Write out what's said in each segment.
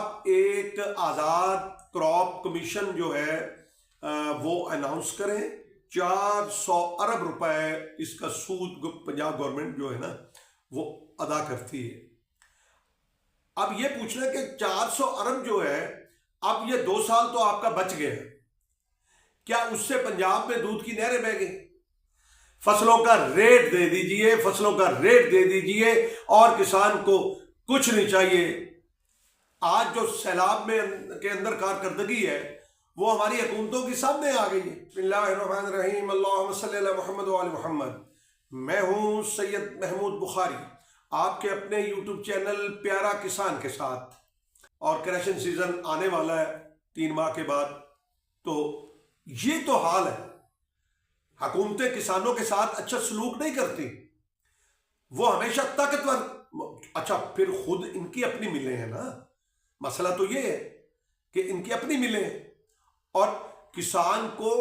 आप एक आज़ाद crop commission जो है वो अनाउंस करें। 400 अरब रुपए इसका सूद पंजाब गवर्नमेंट जो है ना वो अदा करती है। अब ये पूछना कि 400 अरब जो है, अब ये 2 साल तो आपका बच गया, क्या उससे पंजाब में दूध की नहरें बह गई? फसलों का रेट दे दीजिए, फसलों का रेट दे दीजिए और किसान को कुछ नहीं चाहिए। आज जो सैलाब में के अंदर कारकर्दगी है वो हमारी हुकूमतों की सामने आ गई है। बिस्मिल्लाहिर्रहमानिर्रहीम, अल्लाहुम्मा सल्ली अला मुहम्मद व आले मुहम्मद। मैं हूं सैयद महमूद बुखारी, आपके अपने यूट्यूब चैनल प्यारा किसान के साथ। और क्रैशिंग सीजन आने वाला है 3 माह के बाद। तो ये तो हाल है, हुकूमतें किसानों के साथ अच्छा सलूक नहीं करती, वो हमेशा ताकतवर। अच्छा, फिर खुद इनकी अपनी मिलें हैं ना, मसला तो ये है कि इनकी अपनी मिलें और किसान को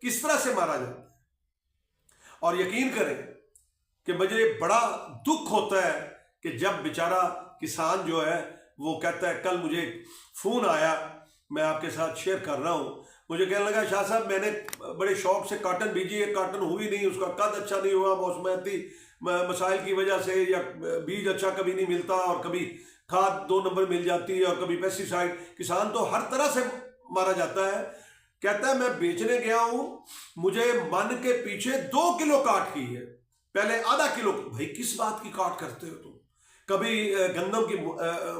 किस तरह से मारा जाता है। और यकीन करें कि मुझे बड़ा दुख होता है कि जब बेचारा किसान जो है वो कहता है, कल मुझे फोन आया, मैं आपके साथ शेयर कर रहा हूं, मुझे कहने लगा शाह साहब मैंने बड़े शौक से कॉटन भेजी है, कॉटन हुई नहीं, उसका कद अच्छा नहीं हुआ, मौसमियाती मसाइल की वजह से, या बीज अच्छा कभी नहीं मिलता और कभी खाद 2 नंबर मिल जाती है और कभी पेस्टिसाइड। किसान तो हर तरह से मारा जाता है। कहता है मैं बेचने गया हूं, मुझे मन के पीछे 2 किलो काट की है, पहले आधा किलो। भाई किस बात की काट करते हो तुम? कभी गंदम की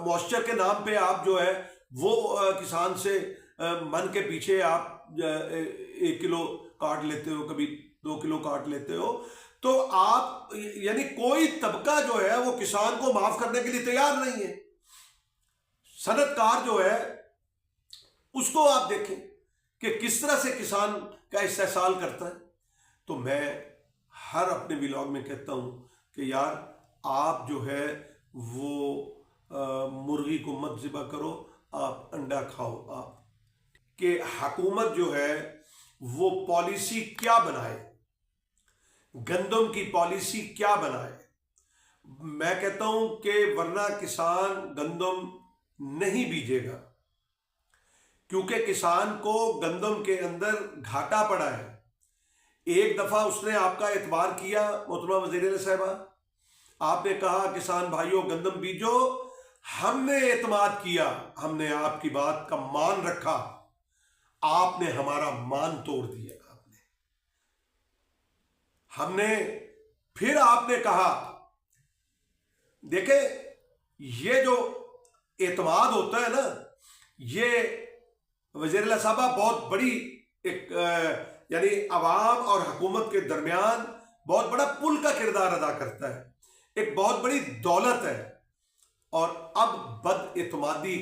मॉइस्चर के नाम पे आप जो है वो किसान से मन के पीछे आप 1 किलो काट लेते हो, कभी 2 किलो काट लेते हो। तो आप यानी कोई तबका जो है वो किसान को माफ करने के लिए तैयार नहीं है। सनतकार जो है उसको आप देखें कि किस तरह से किसान का इस्तेहसाल करता है। तो मैं हर अपने व्लॉग में कहता हूं कि यार आप जो है वो मुर्गी को मत ज़िबा करो, आप अंडा खाओ। आप कि हुकूमत जो है वो पॉलिसी क्या बनाए, गंदम की पॉलिसी क्या बनाए। मैं कहता हूं कि वरना किसान गंदम नहीं बीजेगा, क्योंकि किसान को गंदम के अंदर घाटा पड़ा है। एक दफा उसने आपका एतबार किया, मोहतरमा वज़ीर साहिबा, आपने कहा किसान भाइयों गंदम बीजो, हमने एतमाद किया, हमने आपकी बात का मान रखा, आपने हमारा मान तोड़ दिया। हमने फिर आपने कहा, देखे ये जो एतमाद होता है ना, ये वज़ीर साहबा बहुत बड़ी एक यानी अवाम और हुकूमत के दरमियान बहुत बड़ा पुल का किरदार अदा करता है, एक बहुत बड़ी दौलत है। और अब बदएतमादी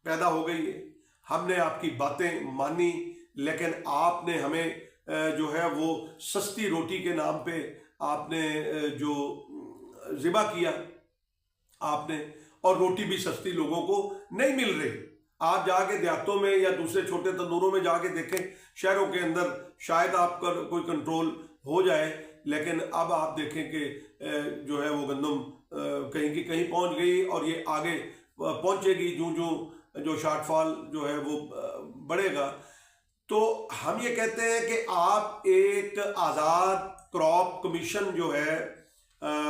पैदा हो गई है। हमने आपकी बातें मानी, लेकिन आपने हमें जो है वो सस्ती रोटी के नाम पे आपने जो ज़िबा किया आपने, और रोटी भी सस्ती लोगों को नहीं मिल रही। आप जाके देहातों में या दूसरे छोटे तंदूरों में जाके देखें, शहरों के अंदर शायद आपका कोई कंट्रोल हो जाए, लेकिन अब आप देखें कि जो है वो गंदम कहीं की कहीं पहुंच गई और ये आगे पहुंचेगी जो शॉर्टफॉल जो है वो बढ़ेगा। तो हम ये कहते हैं कि आप एक आज़ाद क्रॉप कमीशन जो है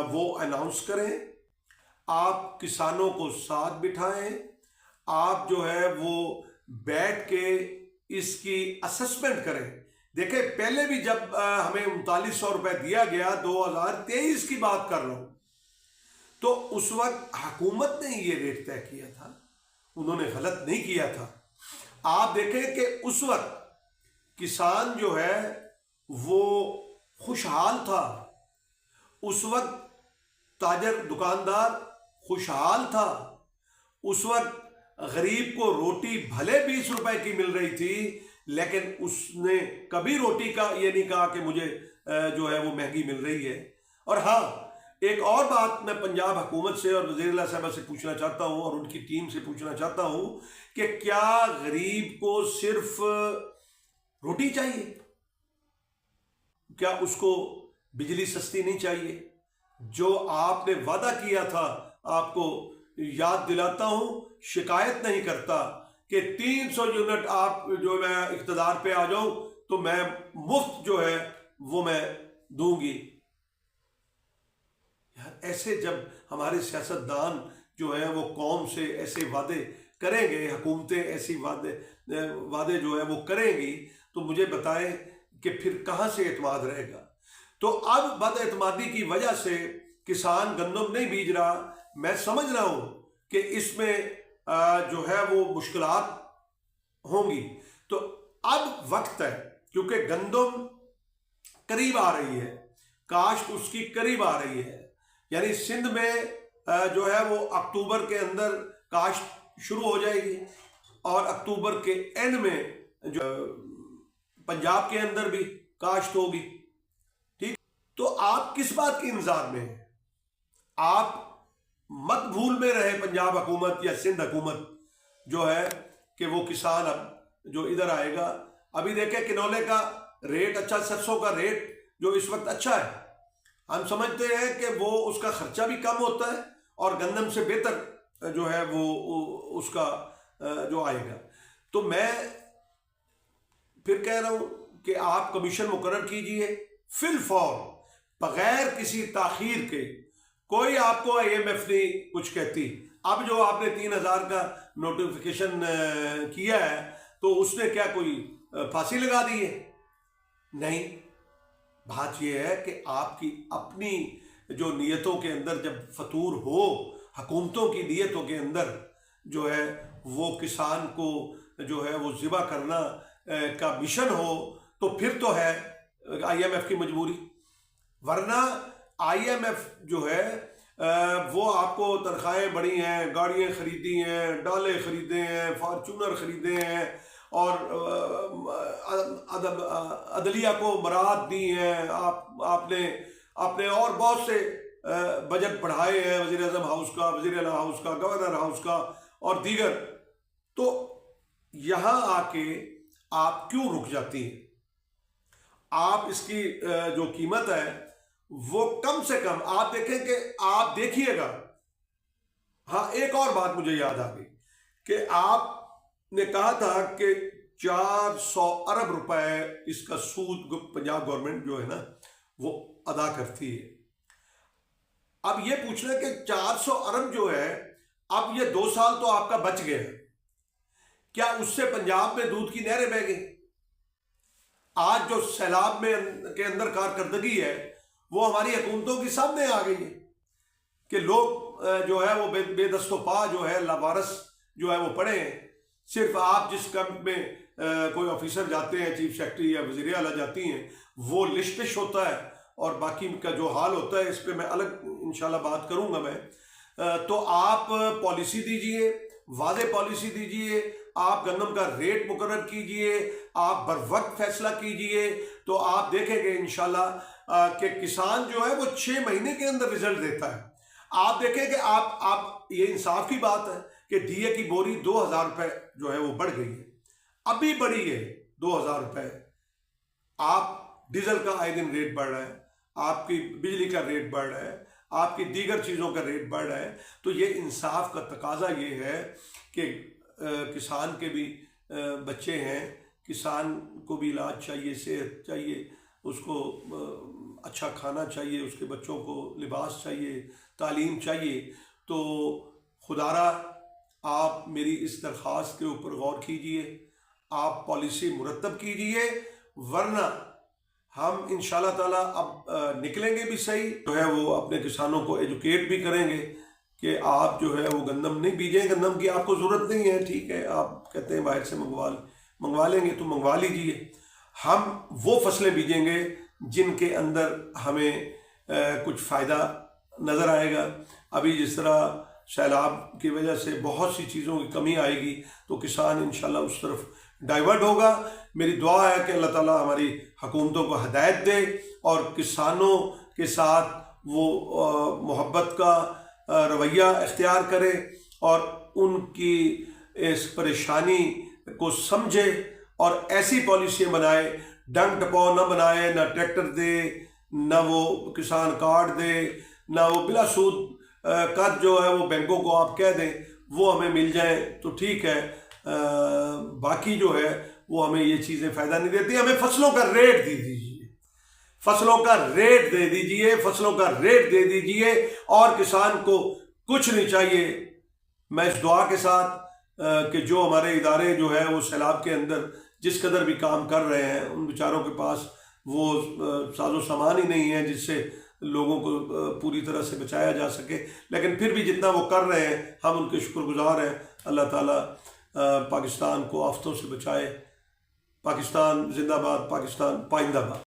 वो अनाउंस करें, आप किसानों को साथ बिठाएं, आप जो है वो बैठ के इसकी असेसमेंट करें। देखें पहले भी जब हमें 3900 रुपए दिया गया, 2023 की बात कर रहा हूं, तो उस वक्त हुकूमत ने ये रेट तय किया था, उन्होंने गलत नहीं किया था। आप देखें कि उस वक्त किसान जो है वो खुशहाल था, उस वक्त ताजर दुकानदार खुशहाल था, उस वक्त गरीब को रोटी भले 20 रुपए की मिल रही थी, लेकिन उसने कभी रोटी का ये नहीं कहा कि मुझे जो है वो महंगी मिल रही है। और हाँ, एक और बात मैं पंजाब हुकूमत से और वज़ीर साहब से पूछना चाहता हूँ और उनकी टीम से पूछना चाहता हूँ कि क्या गरीब को सिर्फ रोटी चाहिए? क्या उसको बिजली सस्ती नहीं चाहिए? जो आपने वादा किया था आपको याद दिलाता हूं, शिकायत नहीं करता कि 300 यूनिट आप जो मैं इख्तिदार पे आ जाऊं तो मैं मुफ्त जो है वो मैं दूंगी। यार ऐसे जब हमारे सियासतदान जो है वो कौम से ऐसे वादे करेंगे, हुकूमतें ऐसी वादे जो है वो करेंगी, तो मुझे बताएं कि फिर कहां से एतमाद रहेगा। तो अब बदएतमादी की वजह से किसान गंदम नहीं बीज रहा। मैं समझ रहा हूं कि इसमें जो है वो मुश्किलात होंगी। तो अब वक्त है, क्योंकि गंदम करीब आ रही है, काश्त उसकी करीब आ रही है, यानी सिंध में जो है वो अक्टूबर के अंदर काश्त शुरू हो जाएगी और अक्टूबर के एंड में जो पंजाब के अंदर भी काश्त होगी। ठीक, तो आप किस बात के इंतजार में हैं? आप मत भूल में रहे पंजाब हुकूमत या सिंध हुकूमत जो है कि वो किसान अब जो इधर आएगा। अभी देखें किनोले का रेट अच्छा, सरसों का रेट जो इस वक्त अच्छा है, हम समझते हैं कि वो उसका खर्चा भी कम होता है और गंदम से बेहतर जो है वो उसका जो आएगा। तो मैं फिर कह रहा हूं कि आप कमीशन मुकर्रर कीजिए फिल फौर, बगैर किसी ताखीर के। कोई आपको IMF नहीं कुछ कहती। अब जो आपने 3000 का नोटिफिकेशन किया है तो उसने क्या कोई फांसी लगा दी है? नहीं, बात यह है कि आपकी अपनी जो नीयतों के अंदर जब फतूर हो, हुकूमतों की नीयतों के अंदर जो है वो किसान को जो है वो ज़िबा करना का मिशन हो, तो फिर तो है IMF की मजबूरी। वरना IMF जो है वो आपको तनख्वाहें बढ़ी हैं, गाड़ियाँ खरीदी हैं, डाले खरीदे हैं, फार्चूनर खरीदे हैं और अदलिया को बरात दी है, आपने और बहुत से बजट बढ़ाए हैं, वज़ीर आज़म हाउस का, वज़ीर आला हाउस का, गवर्नर हाउस का और दीगर। तो यहाँ आके आप क्यों रुक जाती हैं? आप इसकी जो कीमत है वो कम से कम आप देखें कि आप देखिएगा। हाँ, एक और बात मुझे याद आ गई कि आपने कहा था कि 400 अरब रुपए इसका सूद पंजाब गवर्नमेंट जो है ना वो अदा करती है। अब ये पूछना कि 400 अरब जो है, अब ये 2 साल तो आपका बच गए, क्या उससे पंजाब में दूध की नहरें बह गई? आज जो सैलाब में के अंदर कारकर्दगी है वो हमारी हुकूमतों के सामने आ गई है कि लोग जो है वो बेदस्तोपा जो है लावारस जो है वो पड़े हैं। सिर्फ आप जिस कैंप में कोई ऑफिसर जाते हैं, चीफ सेक्रेटरी या वज़ीर आला जाती हैं, वो लिस्टिश होता है और बाकी का जो हाल होता है इस पर मैं अलग इंशाल्लाह बात करूंगा मैं। तो आप पॉलिसी दीजिए, वाज़ेह पॉलिसी दीजिए, आप गंदम का रेट मुकर्रर कीजिए, आप बर वक्त फैसला कीजिए, तो आप देखेंगे इंशाल्लाह कि किसान जो है वो 6 महीने के अंदर रिजल्ट देता है। आप देखें कि आप ये इंसाफ की बात है कि DA की बोरी 2000 रुपये जो है वो बढ़ गई है, अभी बढ़ी है 2000 रुपये। आप डीजल का आए दिन रेट बढ़ रहा है, आपकी बिजली का रेट बढ़ रहा है, आपकी दीगर चीज़ों का रेट बढ़ रहा है। तो ये इंसाफ का तकाजा ये है कि किसान के भी बच्चे हैं, किसान को भी इलाज चाहिए, सेहत चाहिए, उसको अच्छा खाना चाहिए, उसके बच्चों को लिबास चाहिए, तालीम चाहिए। तो खुदारा आप मेरी इस दरख्वास्त के ऊपर गौर कीजिए, आप पॉलिसी मुरतब कीजिए, वरना हम इंशाल्लाह ताला अब निकलेंगे भी सही, जो है वो अपने किसानों को एजुकेट भी करेंगे कि आप जो है वो गंदम नहीं बीजें, गंदम की आपको ज़रूरत नहीं है, ठीक है, आप कहते हैं बाहर से मंगवा लेंगे तो मंगवा लीजिए। हम वो फसलें बीजेंगे जिनके अंदर हमें कुछ फ़ायदा नज़र आएगा। अभी जिस तरह सैलाब की वजह से बहुत सी चीज़ों की कमी आएगी तो किसान इंशाल्लाह उस तरफ डाइवर्ट होगा। मेरी दुआ है कि अल्लाह ताला हमारी हुकूमतों को हिदायत दे और किसानों के साथ वो मोहब्बत का रवैया इख्तियार करे और उनकी इस परेशानी को समझे और ऐसी पॉलिसियाँ बनाए, डंग टपाव न बनाए, ना ट्रैक्टर दे, ना वो किसान कार्ड दे, ना वो बिला सूद कर्ज जो है वो बैंकों को आप कह दें वो हमें मिल जाए तो ठीक है, बाकी जो है वो हमें ये चीज़ें फ़ायदा नहीं देती। हमें फसलों का रेट दे दीजिए, फसलों का रेट दे दीजिए, फसलों का रेट दे दीजिए और किसान को कुछ नहीं चाहिए। मैं इस दुआ के साथ कि जो हमारे इदारे जो है वो सैलाब के अंदर जिस कदर भी काम कर रहे हैं, उन बेचारों के पास वो साजो सामान ही नहीं है जिससे लोगों को पूरी तरह से बचाया जा सके, लेकिन फिर भी जितना वो कर रहे हैं हम उनके शुक्रगुजार हैं। अल्लाह ताला पाकिस्तान को आफतों से बचाए। पाकिस्तान जिंदाबाद, पाकिस्तान पाइंदाबाद।